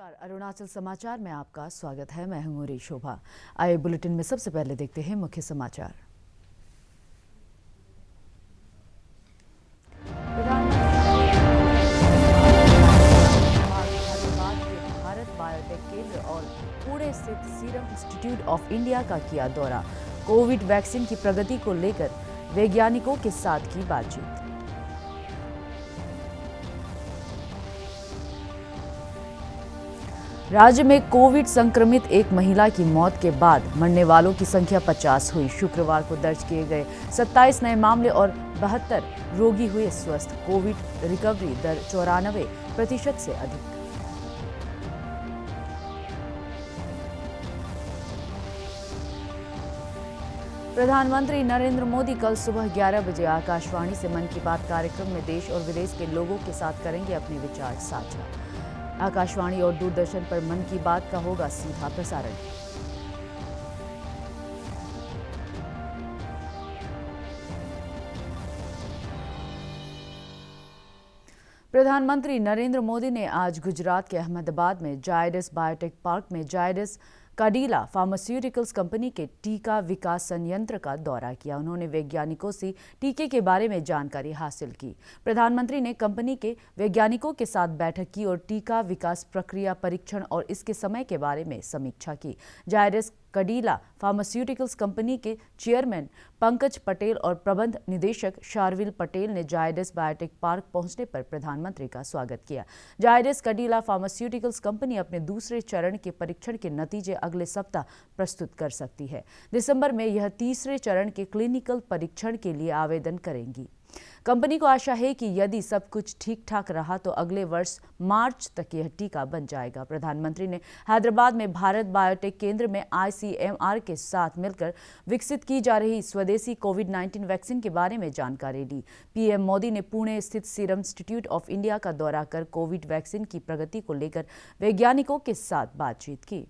नमस्कार, अरुणाचल समाचार में आपका स्वागत है। मैं हूं री शोभा। आइए बुलेटिन में सबसे पहले देखते हैं मुख्य समाचार। हैदराबाद के भारत बायोटेक केंद्र और पुणे स्थित सीरम इंस्टीट्यूट ऑफ इंडिया का किया दौरा। कोविड वैक्सीन की प्रगति को लेकर वैज्ञानिकों के साथ की बातचीत। राज्य में कोविड संक्रमित एक महिला की मौत के बाद मरने वालों की संख्या 50 हुई। शुक्रवार को दर्ज किए गए 27 नए मामले और 72 रोगी हुए स्वस्थ। कोविड रिकवरी दर 94% से अधिक। प्रधानमंत्री नरेंद्र मोदी कल सुबह 11 बजे आकाशवाणी से मन की बात कार्यक्रम में देश और विदेश के लोगों के साथ करेंगे अपने विचार साझा। आकाशवाणी और दूरदर्शन पर मन की बात का होगा सीधा प्रसारण। प्रधानमंत्री नरेंद्र मोदी ने आज गुजरात के अहमदाबाद में जायडस बायोटेक पार्क में जायडस काडिला फार्मास्यूटिकल्स कंपनी के टीका विकास संयंत्र का दौरा किया। उन्होंने वैज्ञानिकों से टीके के बारे में जानकारी हासिल की। प्रधानमंत्री ने कंपनी के वैज्ञानिकों के साथ बैठक की और टीका विकास प्रक्रिया, परीक्षण और इसके समय के बारे में समीक्षा की। जायडस काडिला फार्मास्यूटिकल्स कंपनी के चेयरमैन पंकज पटेल और प्रबंध निदेशक शार्विल पटेल ने जायडस बायोटेक पार्क पहुंचने पर प्रधानमंत्री का स्वागत किया। जायडस काडिला फार्मास्यूटिकल्स कंपनी अपने दूसरे चरण के परीक्षण के नतीजे अगले सप्ताह प्रस्तुत कर सकती है। दिसंबर में यह तीसरे चरण के क्लिनिकल परीक्षण के लिए आवेदन करेंगी। कंपनी को आशा है कि यदि सब कुछ ठीक ठाक रहा तो अगले वर्ष मार्च तक यह टीका बन जाएगा। प्रधानमंत्री ने हैदराबाद में भारत बायोटेक केंद्र में ICMR के साथ मिलकर विकसित की जा रही स्वदेशी कोविड-19 वैक्सीन के बारे में जानकारी ली। पीएम मोदी ने पुणे स्थित सीरम इंस्टीट्यूट ऑफ इंडिया का दौरा कर कोविड वैक्सीन की प्रगति को लेकर वैज्ञानिकों के साथ बातचीत की।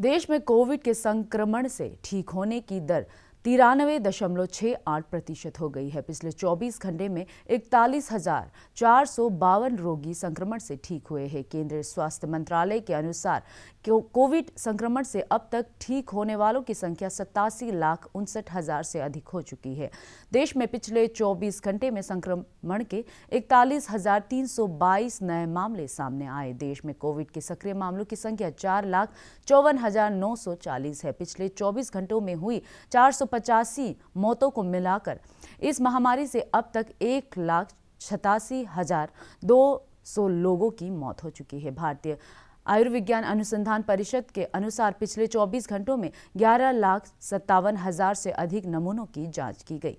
देश में कोविड के संक्रमण से ठीक होने की दर 93.68% हो गई है। पिछले 24 घंटे में 41,452 रोगी संक्रमण से ठीक हुए हैं। केंद्रीय स्वास्थ्य मंत्रालय के अनुसार कोविड संक्रमण से अब तक ठीक होने वालों की संख्या 87,59,000 से अधिक हो चुकी है। देश में पिछले 24 घंटे में संक्रमण के 41,322 नए मामले सामने आए। देश में कोविड के सक्रिय मामलों की संख्या 4,54,940 है। पिछले 24 घंटों में हुई 485 मौतों को मिलाकर इस महामारी से अब तक 1,87,200 लोगों की मौत हो चुकी है। भारतीय आयुर्विज्ञान अनुसंधान परिषद के अनुसार पिछले 24 घंटों में 11,57,000 से अधिक नमूनों की जांच की गई।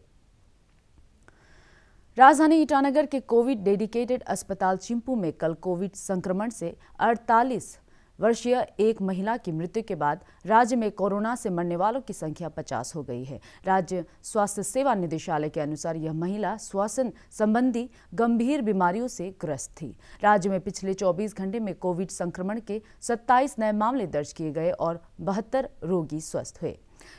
राजधानी ईटानगर के कोविड डेडिकेटेड अस्पताल चिंपू में कल कोविड संक्रमण से 48 वर्षीय एक महिला की मृत्यु के बाद राज्य में कोरोना से मरने वालों की संख्या 50 हो गई है। राज्य स्वास्थ्य सेवा निदेशालय के अनुसार यह महिला श्वसन संबंधी गंभीर बीमारियों से ग्रस्त थी। राज्य में पिछले 24 घंटे में कोविड संक्रमण के 27 नए मामले दर्ज किए गए और 72 रोगी स्वस्थ हुए।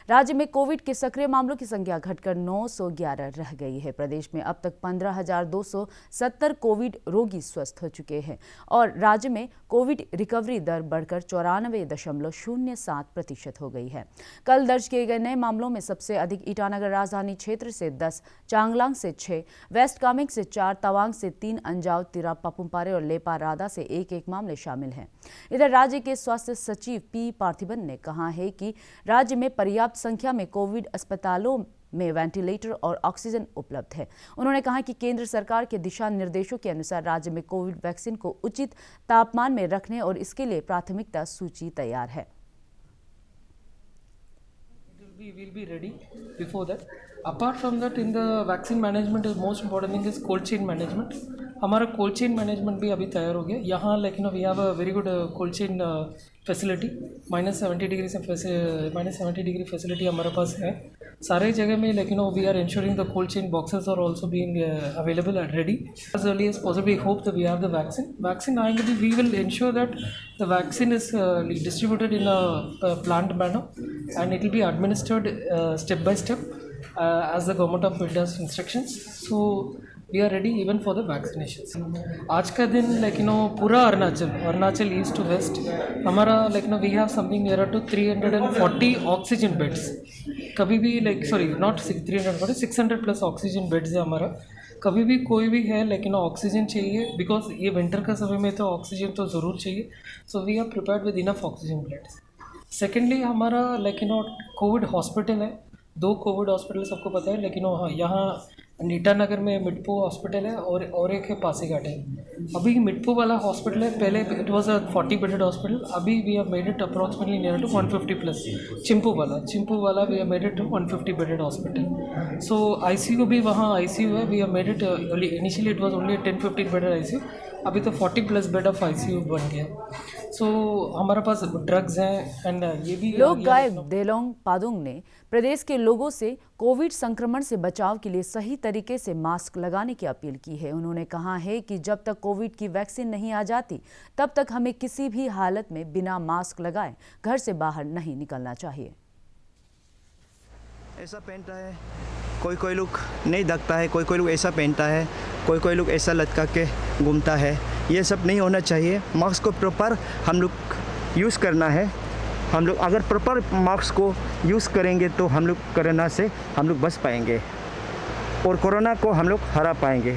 राज्य में कोविड के सक्रिय मामलों की संख्या घटकर 911 रह गई है। प्रदेश में अब तक 15,270 कोविड रोगी स्वस्थ हो चुके हैं और राज्य में कोविड रिकवरी दर बढ़कर 94.07% हो गई है। कल दर्ज किए गए नए मामलों में सबसे अधिक ईटानगर राजधानी क्षेत्र से 10, चांगलांग से 6, वेस्ट कामेंग से 4, तवांग से 3, अंजाव, तिराप, पापुमपारे और लेपा रादा से एक मामले शामिल हैं। इधर राज्य के स्वास्थ्य सचिव पी पार्थिबन ने कहा है कि राज्य में पर्याप्त संख्या में कोविड अस्पतालों में वेंटिलेटर और ऑक्सीजन उपलब्ध है। उन्होंने कहा कि केंद्र सरकार के दिशा निर्देशों के अनुसार राज्य में कोविड वैक्सीन को उचित तापमान में रखने और इसके लिए प्राथमिकता सूची तैयार है। We will be ready before that. Apart from that, in the vaccine management, the most important thing is cold chain management. हमारा cold chain management भी अभी तैयार हो गया। यहाँ लेकिन we have a very good cold chain facility. -70 degree facility हमारे पास है सारे जगह में। लेकिन we are ensuring the cold chain boxes are also being available and ready as early as possible. We hope that we have the vaccine. Vaccine आएंगे भी we will ensure that the vaccine is distributed in a planned manner and it will be administered step by step as the government of India's instructions. So we are ready even for the vaccination. आज का दिन पूरा Arunachal east to west हमारा we have something near to 340 oxygen beds. कभी भी 600 plus oxygen beds है हमारा। कभी भी कोई भी है ऑक्सीजन चाहिए, बिकॉज ये विंटर का समय में तो ऑक्सीजन तो ज़रूर चाहिए। So we are prepared with enough oxygen beds. Secondly हमारा कोविड हॉस्पिटल है, 2 कोविड हॉस्पिटल सबको पता है, हाँ यहाँ ईटानगर में मिडपो हॉस्पिटल है और एक है पासीघाट है। अभी मिडपो वाला हॉस्पिटल है, पहले it was a 40 bedded hospital, अभी we have made it approximately near to 150 plus. चिंपू वाला we have made it 150 bedded hospital. So ICU भी वहाँ आईसीयू है, we have made it initially it was only 10-15 bedded ICU, अभी तो 40 plus bed of ICU बन गया। सो हमारे पास ड्रग्स हैं एंड ये भी। लोक गायक देलोंग पादुंग ने प्रदेश के लोगों से कोविड संक्रमण से बचाव के लिए सही तरीके से मास्क लगाने की अपील की है। उन्होंने कहा है कि जब तक कोविड की वैक्सीन नहीं आ जाती तब तक हमें किसी भी हालत में बिना मास्क लगाए घर से बाहर नहीं निकलना चाहिए। ऐसा पहनता है, कोई लोग नहीं ढकता है, कोई लोग ऐसा पहनता है, कोई लोग ऐसा लटका के घूमता है। ये सब नहीं होना चाहिए। मास्क को प्रॉपर हम लोग यूज़ करना है। हम लोग अगर प्रॉपर मास्क को यूज़ करेंगे तो हम लोग कोरोना से हम लोग बच पाएंगे और कोरोना को हम लोग हरा पाएंगे।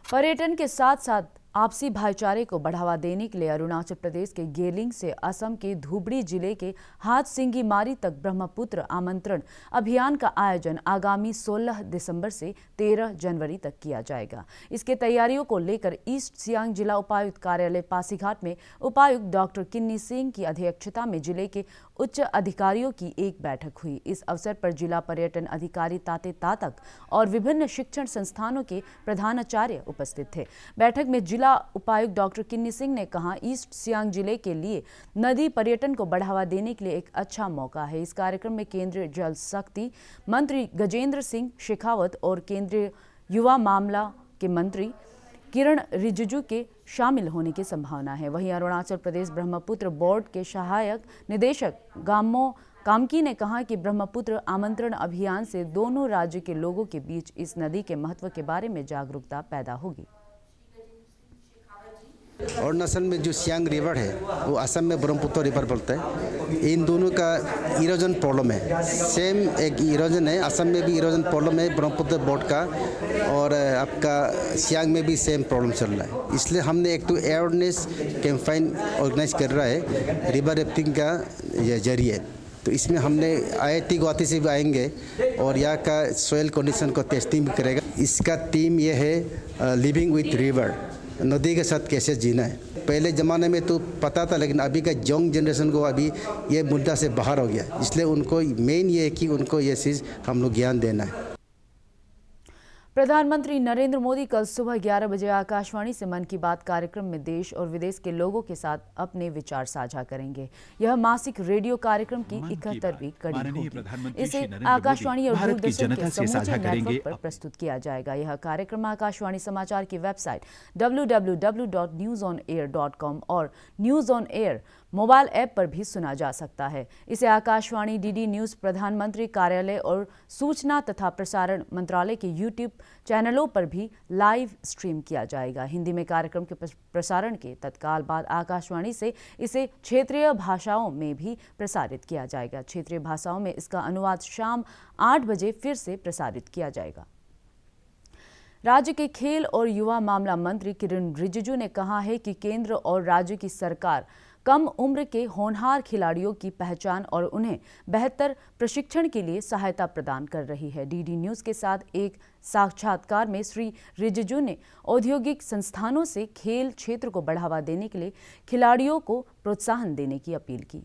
पर्यटन के साथ साथ आपसी भाईचारे को बढ़ावा देने के लिए अरुणाचल प्रदेश के गेलिंग से असम के धुबरी जिले के हाथसिंगी मारी तक ब्रह्मपुत्र आमंत्रण अभियान का आयोजन आगामी 16 दिसंबर से 13 जनवरी तक किया जाएगा। इसके तैयारियों को लेकर ईस्ट सियांग जिला उपायुक्त कार्यालय पासीघाट में उपायुक्त डॉक्टर किन्नी सिंह की अध्यक्षता में जिले के उच्च अधिकारियों की एक बैठक हुई। इस अवसर पर जिला पर्यटन अधिकारी ताते तातक और विभिन्न शिक्षण संस्थानों के प्रधानाचार्य उपस्थित थे। बैठक में जिला उपायुक्त डॉक्टर किन्नी सिंह ने कहा, ईस्ट सियांग जिले के लिए नदी पर्यटन को बढ़ावा देने के लिए एक अच्छा मौका है। इस कार्यक्रम में केंद्रीय जल शक्ति मंत्री गजेंद्र सिंह शेखावत और केंद्रीय युवा मामला के मंत्री किरण रिजिजू के शामिल होने की संभावना है। वहीं अरुणाचल प्रदेश ब्रह्मपुत्र बोर्ड के सहायक निदेशक गामो कामकी ने कहा कि ब्रह्मपुत्र आमंत्रण अभियान से दोनों राज्य के लोगों के बीच इस नदी के महत्व के बारे में जागरूकता पैदा होगी। अरुणाचल में जो सियांग रिवर है वो असम में ब्रह्मपुत्र रिवर बोलते हैं। इन दोनों का इरोजन प्रॉब्लम है, सेम एक इरोजन है। असम में भी इरोजन प्रॉब्लम है ब्रह्मपुत्र बोर्ड का, और आपका सियांग में भी सेम प्रॉब्लम चल रहा है। इसलिए हमने एक तो अवेयरनेस कैंपेन ऑर्गेनाइज कर रहा है रिवर राफ्टिंग का जरिए। तो इसमें हमने IIT गुवाहाटी से भी आएंगे और यहाँ का सोयल कंडीशन को टेस्टिंग भी करेगा। इसका थीम ये है लिविंग विथ रिवर, नदी के साथ कैसे जीना है। पहले ज़माने में तो पता था, लेकिन अभी का यंग जनरेशन को अभी ये मुद्दा से बाहर हो गया। इसलिए उनको मेन ये है कि उनको ये चीज़ हम लोग ज्ञान देना है। प्रधानमंत्री नरेंद्र मोदी कल सुबह 11 बजे आकाशवाणी से मन की बात कार्यक्रम में देश और विदेश के लोगों के साथ अपने विचार साझा करेंगे। यह मासिक रेडियो कार्यक्रम की 71वीं कड़ी होगी। इसे आकाशवाणी और दूरदर्शन के समूचे नेटवर्क पर प्रस्तुत किया जाएगा। यह कार्यक्रम आकाशवाणी समाचार की वेबसाइट www.newsonair.com और news on air mobile app पर भी सुना जा सकता है। इसे आकाशवाणी, DD न्यूज़, प्रधानमंत्री कार्यालय और सूचना तथा प्रसारण मंत्रालय के YouTube चैनलों पर भी लाइव स्ट्रीम किया जाएगा। हिंदी में कार्यक्रम के प्रसारण के तत्काल बाद आकाशवाणी से इसे क्षेत्रीय भाषाओं में भी प्रसारित किया जाएगा। क्षेत्रीय भाषाओं में इसका अनुवाद शाम 8 बजे फिर से प्रसारित किया जाएगा। राज्य के खेल और युवा मामला मंत्री किरण रिजिजू ने कहा है कि केंद्र और राज्य की सरकार कम उम्र के होनहार खिलाड़ियों की पहचान और उन्हें बेहतर प्रशिक्षण के लिए सहायता प्रदान कर रही है। DD न्यूज़ के साथ एक साक्षात्कार में श्री रिजिजू ने औद्योगिक संस्थानों से खेल क्षेत्र को बढ़ावा देने के लिए खिलाड़ियों को प्रोत्साहन देने की अपील की।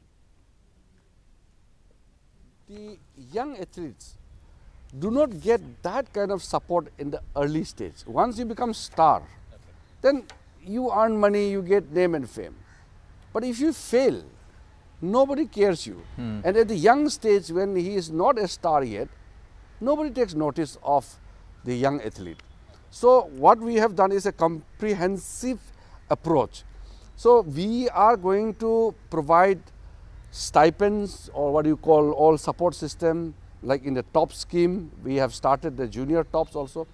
The young athletes do not get that kind of support in the early stage. Once you become star, then you earn money, you get name and fame. But if you fail, nobody cares you. And at the young stage, when he is not a star yet, nobody takes notice of the young athlete. So what we have done is a comprehensive approach. So we are going to provide stipends, or what you call all support system. like in the top scheme, we have started the junior tops also.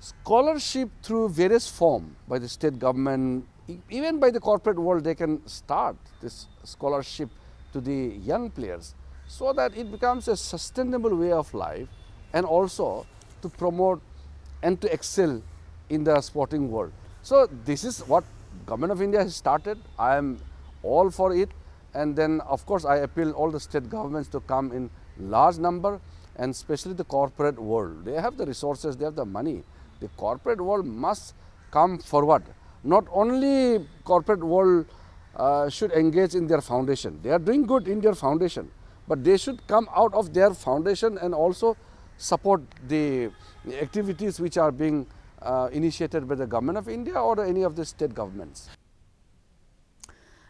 Scholarship through various form by the state government, even by the corporate world, they can start this scholarship to the young players so that it becomes a sustainable way of life, and also to promote and to excel in the sporting world. So this is what Government of India has started. I am all for it, and then of course I appeal all the state governments to come in large number, and especially the corporate world. They have the resources, they have the money. The corporate world must come forward. Not only corporate world should engage in their foundation. They are doing good in their foundation, but they should come out of their foundation and also support the activities which are being initiated by the Government of India or any of the state governments.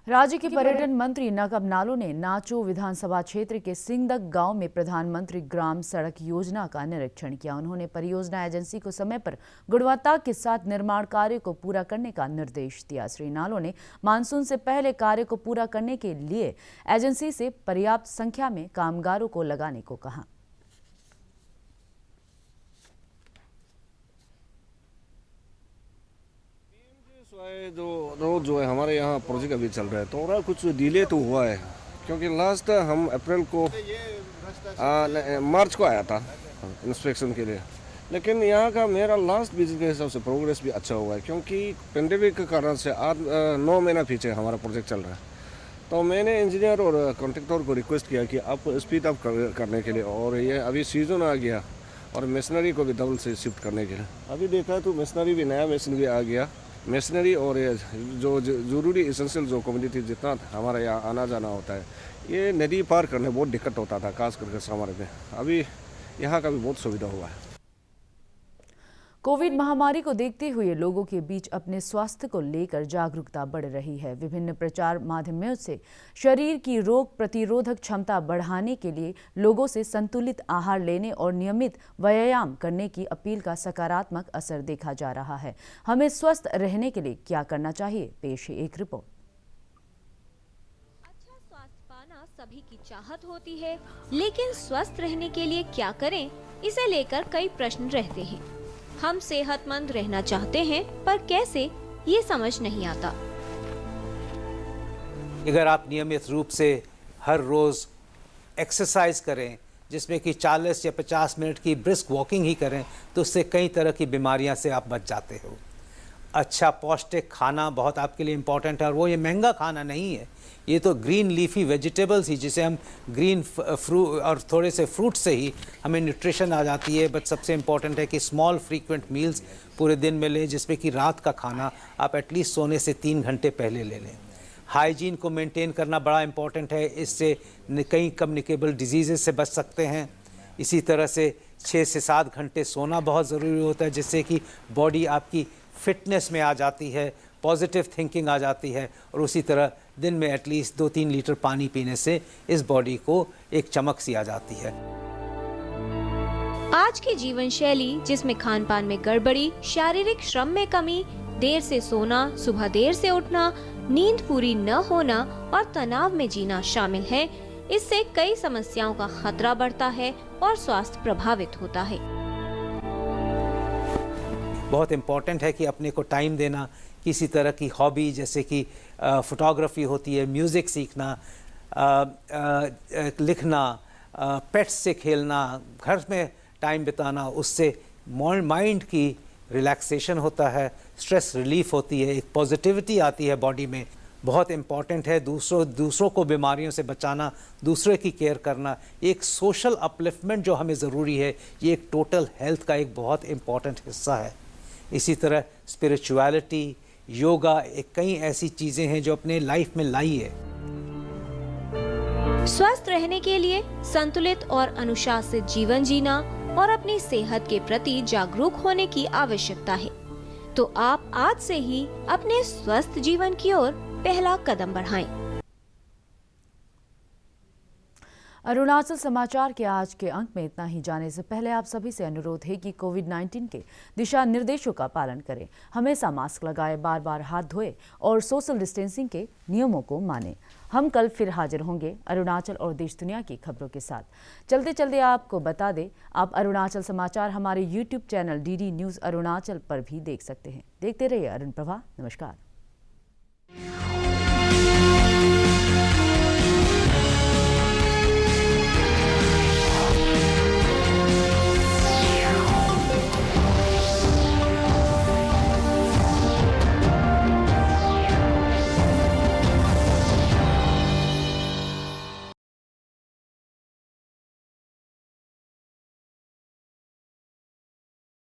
राज्य के पर्यटन मंत्री नकब नालो ने नाचो विधानसभा क्षेत्र के सिंगदक गांव में प्रधानमंत्री ग्राम सड़क योजना का निरीक्षण किया। उन्होंने परियोजना एजेंसी को समय पर गुणवत्ता के साथ निर्माण कार्य को पूरा करने का निर्देश दिया। श्री नालो ने मानसून से पहले कार्य को पूरा करने के लिए एजेंसी से पर्याप्त संख्या में कामगारों को लगाने को कहा। जो है हमारे यहाँ प्रोजेक्ट अभी चल रहा है, तो थोड़ा कुछ डिले तो हुआ है, क्योंकि लास्ट हम अप्रैल को मार्च को आया था इंस्पेक्शन के लिए, लेकिन यहाँ का मेरा लास्ट विजिट के हिसाब से प्रोग्रेस भी अच्छा हुआ है, क्योंकि पेंडेमिक के कारण से 9 महीना पीछे हमारा प्रोजेक्ट चल रहा है। तो मैंने इंजीनियर और कॉन्ट्रैक्टर को रिक्वेस्ट किया कि आप स्पीड अप करने के लिए, और ये अभी सीजन आ गया और मशीनरी को भी डबल से शिफ्ट करने के लिए अभी देखा तो मशीनरी भी, नया मशीन भी आ गया। मशीनरी और जो ज़रूरी एसेंशियल जो कम्युनिटी जितना हमारे यहाँ आना जाना होता है, ये नदी पार करने बहुत दिक्कत होता था, खास करके समर में। अभी यहाँ का भी बहुत सुविधा हुआ है। कोविड महामारी को देखते हुए लोगों के बीच अपने स्वास्थ्य को लेकर जागरूकता बढ़ रही है। विभिन्न प्रचार माध्यमों से शरीर की रोग प्रतिरोधक क्षमता बढ़ाने के लिए लोगों से संतुलित आहार लेने और नियमित व्यायाम करने की अपील का सकारात्मक असर देखा जा रहा है। हमें स्वस्थ रहने के लिए क्या करना चाहिए, पेश है एक रिपोर्ट। अच्छा स्वास्थ्य पाना सभी की चाहत होती है, लेकिन स्वस्थ रहने के लिए क्या करें, इसे लेकर कई प्रश्न रहते हैं। हम सेहतमंद रहना चाहते हैं, पर कैसे, ये समझ नहीं आता। अगर आप नियमित रूप से हर रोज एक्सरसाइज करें, जिसमें कि 40 या 50 मिनट की ब्रिस्क वॉकिंग ही करें, तो उससे कई तरह की बीमारियां से आप बच जाते हो। अच्छा पौष्टिक खाना बहुत आपके लिए इम्पॉर्टेंट है, और वो ये महंगा खाना नहीं है, ये तो ग्रीन लीफी वेजिटेबल्स ही, जिसे हम ग्रीन फ्रूट और थोड़े से फ्रूट से ही हमें न्यूट्रिशन आ जाती है। बट सबसे इम्पॉर्टेंट है कि स्मॉल फ्रीक्वेंट मील्स पूरे दिन में लें, जिसमें कि रात का खाना आप एटलीस्ट सोने से 3 घंटे पहले ले लें। हाइजीन को मेंटेन करना बड़ा इम्पॉर्टेंट है, इससे कई कम्युनिकेबल डिजीज़ से बच सकते हैं। इसी तरह से 6 से 7 घंटे सोना बहुत ज़रूरी होता है, जिससे कि बॉडी आपकी फिटनेस में आ जाती है, पॉजिटिव थिंकिंग आ जाती है, और उसी तरह दिन में एटलीस्ट 2-3 लीटर पानी पीने से इस बॉडी को एक चमक सी आ जाती है। आज की जीवन शैली, जिसमें खान पान में गड़बड़ी, शारीरिक श्रम में कमी, देर से सोना, सुबह देर से उठना, नींद पूरी न होना और तनाव में जीना शामिल है, इससे कई समस्याओं का खतरा बढ़ता है और स्वास्थ्य प्रभावित होता है। बहुत इम्पॉर्टेंट है कि अपने को टाइम देना, किसी तरह की हॉबी जैसे कि फोटोग्राफी होती है, म्यूज़िक सीखना, लिखना, पेट्स से खेलना, घर में टाइम बिताना, उससे माइंड की रिलैक्सेशन होता है, स्ट्रेस रिलीफ होती है, एक पॉजिटिविटी आती है बॉडी में। बहुत इम्पॉर्टेंट है दूसरों को बीमारियों से बचाना, दूसरे की केयर करना, एक सोशल अपलिफ्टमेंट जो हमें ज़रूरी है, ये एक टोटल हेल्थ का एक बहुत इम्पॉर्टेंट हिस्सा है। इसी तरह स्पिरिचुअलिटी, योगा, एक कई ऐसी चीज़ें हैं जो अपने लाइफ में लाई है। स्वस्थ रहने के लिए संतुलित और अनुशासित जीवन जीना और अपनी सेहत के प्रति जागरूक होने की आवश्यकता है। तो आप आज से ही अपने स्वस्थ जीवन की ओर पहला कदम बढ़ाएं। अरुणाचल समाचार के आज के अंक में इतना ही। जाने से पहले आप सभी से अनुरोध है कि कोविड-19 के दिशा निर्देशों का पालन करें, हमेशा मास्क लगाएं, बार बार हाथ धोएं और सोशल डिस्टेंसिंग के नियमों को मानें। हम कल फिर हाजिर होंगे अरुणाचल और देश दुनिया की खबरों के साथ। चलते चलते आपको बता दें, आप अरुणाचल समाचार हमारे YouTube channel DD news Arunachal पर भी देख सकते हैं। देखते रहिए अरुण प्रभा। नमस्कार।